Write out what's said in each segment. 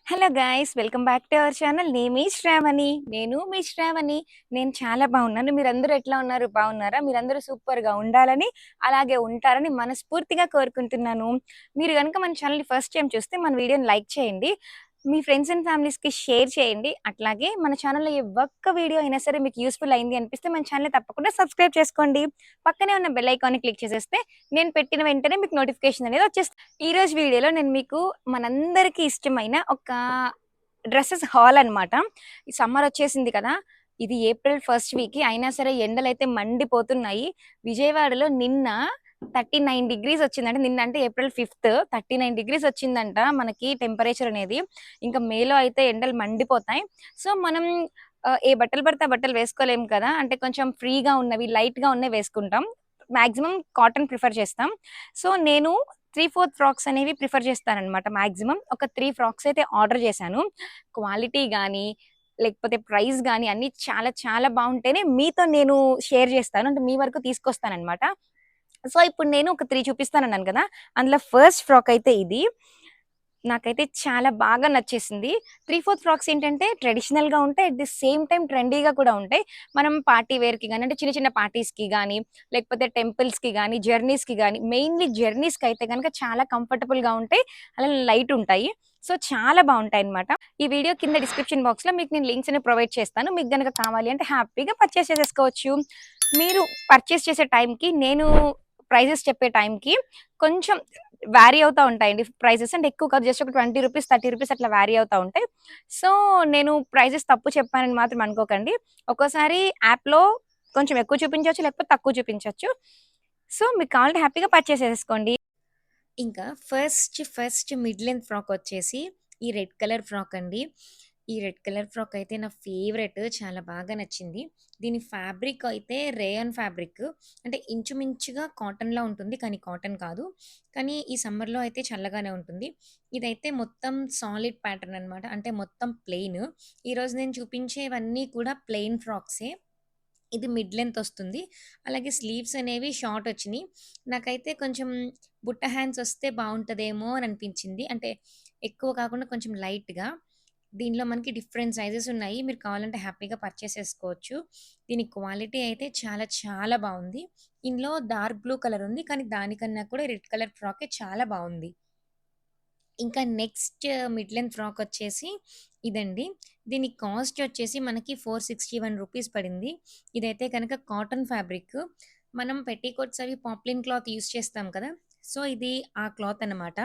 Hello guys welcome back to our channel. Name ఈ శ్రావణి. నేను చాలా బాగున్నాను. మీరందరూ ఎట్లా ఉన్నారు? బాగున్నారా? మీరందరూ సూపర్గా ఉండాలని, అలాగే ఉంటారని మనస్ఫూర్తిగా కోరుకుంటున్నాను. మీరు కనుక మన ఛానల్ని ఫస్ట్ టైం చూస్తే మన వీడియోని లైక్ చేయండి, మీ ఫ్రెండ్స్ అండ్ ఫ్యామిలీస్కి షేర్ చేయండి. అట్లాగే మన ఛానల్లో ఏ ఒక్క వీడియో అయినా సరే మీకు యూస్ఫుల్ అయింది అనిపిస్తే మన ఛానల్ తప్పకుండా సబ్స్క్రైబ్ చేసుకోండి. పక్కనే ఉన్న బెల్ ఐకాన్ని క్లిక్ చేసేస్తే నేను పెట్టిన వెంటనే మీకు నోటిఫికేషన్ అనేది వచ్చేస్తుంది. ఈ రోజు వీడియోలో నేను మీకు మనందరికీ ఇష్టమైన ఒక డ్రెస్సెస్ హాల్ అన్నమాట. ఈ సమ్మర్ వచ్చేసింది కదా! ఇది ఏప్రిల్ ఫస్ట్ వీక్ అయినా సరే ఎండలైతే మండిపోతున్నాయి. విజయవాడలో నిన్న 39 డిగ్రీస్ వచ్చిందంటే, నిన్న అంటే ఏప్రిల్ 5 39 డిగ్రీస్ వచ్చిందంట మనకి టెంపరేచర్ అనేది. ఇంకా మేలో అయితే ఎండలు మండిపోతాయి. సో మనం ఏ బట్టలు పడితే ఆ బట్టలు వేసుకోలేము కదా! అంటే కొంచెం ఫ్రీగా ఉన్నవి, లైట్‌గా ఉన్నవి వేసుకుంటాం. మాక్సిమం కాటన్ ప్రిఫర్ చేస్తాం. సో నేను 3/4 ఫ్రాక్స్ అనేవి ప్రిఫర్ చేస్తాననమాట మాక్సిమం. ఒక 3 ఫ్రాక్స్ అయితే ఆర్డర్ చేశాను. క్వాలిటీ గానీ, లేకపోతే ప్రైస్ గానీ అన్నీ చాలా చాలా బావుంటేనే మీతో నేను షేర్ చేస్తాను. అంటే మీ వరకు తీసుకొస్తాననమాట. సో, ఇప్పుడు నేను ఒక 3 చూపిస్తానన్నాను కదా! అందులో ఫస్ట్ ఫ్రాక్ అయితే ఇది. నాకైతే చాలా బాగా నచ్చేసింది. 3/4 ఫ్రాక్స్ ఏంటంటే ట్రెడిషనల్‌గా ఉంటాయి. అట్ ది సేమ్ టైమ్ ట్రెండీగా కూడా ఉంటాయి. మనం పార్టీ వేర్‌కి గాని, అంటే చిన్న చిన్న పార్టీస్‌కి గాని, లేకపోతే టెంపుల్స్‌కి గాని, జర్నీస్‌కి గాని, మెయిన్‌లీ జర్నీస్‌కైతే గనక చాలా కంఫర్టబుల్‌గా ఉంటాయి. అలానే లైట్ ఉంటాయి. సో, చాలా బావుంటాయన్నమాట. ఈ వీడియో కింద డిస్క్రిప్షన్ బాక్స్‌లో మీకు నేను లింక్స్ అనేవి ప్రొవైడ్ చేస్తాను. మీకు గనక కావాలి అంటే హ్యాపీగా పర్చేస్ చేసేసుకోవచ్చు. మీరు పర్చేస్ చేసే టైంకి, నేను ప్రైజెస్ చెప్పే టైంకి కొంచెం వ్యారీ అవుతా ఉంటాయండి ప్రైజెస్. అంటే ఎక్కువ కాదు, జస్ట్ ఒక రూ. 20, రూ. 30 అట్లా వ్యారీ అవుతా ఉంటాయి. సో, నేను ప్రైజెస్ తప్పు చెప్పానని మాత్రం అనుకోకండి. ఒక్కోసారి యాప్‌లో కొంచెం ఎక్కువ చూపించొచ్చు, లేకపోతే తక్కువ చూపించొచ్చు. సో, మీకు కావాలంటే హ్యాపీగా పర్చేస్ చేసేసుకోండి. ఇంకా ఫస్ట్ మిడ్ లెంత్ ఫ్రాక్ వచ్చేసి ఈ రెడ్ కలర్ ఫ్రాక్ అండి. ఈ రెడ్ కలర్ ఫ్రాక్ అయితే నా ఫేవరెట్. చాలా బాగా నచ్చింది. దీని ఫ్యాబ్రిక్ అయితే రేయాన్ ఫ్యాబ్రిక్. అంటే ఇంచుమించుగా కాటన్‌లా ఉంటుంది. కానీ కాటన్ కాదు. కానీ ఈ సమ్మర్‌లో అయితే చల్లగానే ఉంటుంది. ఇదైతే మొత్తం సాలిడ్ ప్యాటర్న్ అనమాట. అంటే మొత్తం ప్లెయిన్. ఈరోజు నేను చూపించేవన్నీ కూడా ప్లెయిన్ ఫ్రాక్సే. ఇది మిడ్ లెంత్ వస్తుంది. అలాగే స్లీవ్స్ అనేవి షార్ట్ వచ్చినియి. నాకైతే కొంచెం బుట్ట హ్యాండ్స్ వస్తే బావుంటదేమో అని అనిపించింది. అంటే ఎక్కువ కాకుండా కొంచెం లైట్‌గా. దీనిలో మనకి డిఫరెంట్ సైజెస్ ఉన్నాయి. మీరు కావాలంటే హ్యాపీగా పర్చేస్ చేసుకోవచ్చు. దీని క్వాలిటీ అయితే చాలా చాలా బావుంది. ఇందులో డార్క్ బ్లూ కలర్ ఉంది. కానీ దానికన్నా కూడా రెడ్ కలర్ ఫ్రాకే చాలా బావుంది. ఇంకా నెక్స్ట్ మిడ్ లెంత్ ఫ్రాక్ వచ్చేసి ఇదండి. దీని కాస్ట్ వచ్చేసి మనకి 461 రూపీస్ పడింది. ఇదైతే కనుక కాటన్ ఫ్యాబ్రిక్. మనం పెట్టికోట్స్ అవి పాప్లిన్ క్లాత్ యూజ్ చేస్తాం కదా! సో, ఇది ఆ క్లాత్ అనమాట.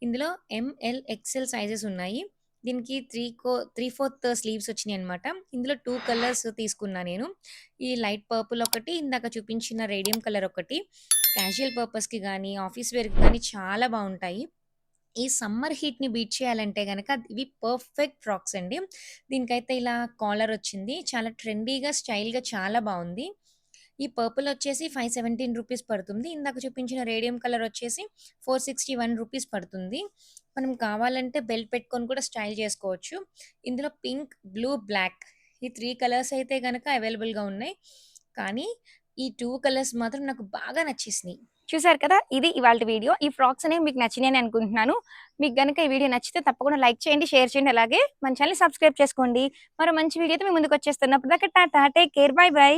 ఇందులో ఎంఎల్, ఎక్స్ఎల్ సైజెస్ ఉన్నాయి. దీనికి 3/4 స్లీవ్స్ వచ్చినాయన్నమాట. ఇందులో 2 కలర్స్ తీసుకున్నా నేను. ఈ లైట్ పర్పుల్ ఒకటి, ఇందాక చూపించిన రేడియం కలర్ ఒకటి. క్యాజువల్ పర్పస్‌కి గానీ, ఆఫీస్ వేర్‌కి గానీ చాలా బావుంటాయి. ఈ సమ్మర్ హీట్‌ని బీట్ చేయాలంటే గనక ఇవి పర్ఫెక్ట్ ఫ్రాక్స్ అండి. దీనికైతే ఇలా కాలర్ వచ్చింది. చాలా ట్రెండీగా, స్టైల్‌గా చాలా బావుంది. ఈ పర్పుల్ వచ్చేసి 517 రూపీస్ పడుతుంది. ఇందాక చూపించిన రేడియం కలర్ వచ్చేసి 461 రూపీస్ పడుతుంది. మనం కావాలంటే బెల్ట్ పెట్టుకొని కూడా స్టైల్ చేసుకోవచ్చు. ఇందులో పింక్, బ్లూ, బ్లాక్ ఈ 3 కలర్స్ అయితే గనక అవైలబుల్‌గా ఉన్నాయి. కానీ ఈ 2 కలర్స్ మాత్రం నాకు బాగా నచ్చేసినియి. చూసారు కదా! ఇది ఇవాల్టి వీడియో. ఈ ఫ్రాక్స్ అనేవి మీకు నచ్చినాయని అనుకుంటున్నాను. మీకు గనుక ఈ వీడియో నచ్చితే తప్పకుండా లైక్ చేయండి, షేర్ చేయండి. అలాగే మన ఛానెల్‌ని సబ్స్క్రైబ్ చేసుకోండి. మరో మంచి వీడియోతో మీ ముందుకొచ్చేస్తున్నా. అప్పటిదాకా Tata, take care, by by.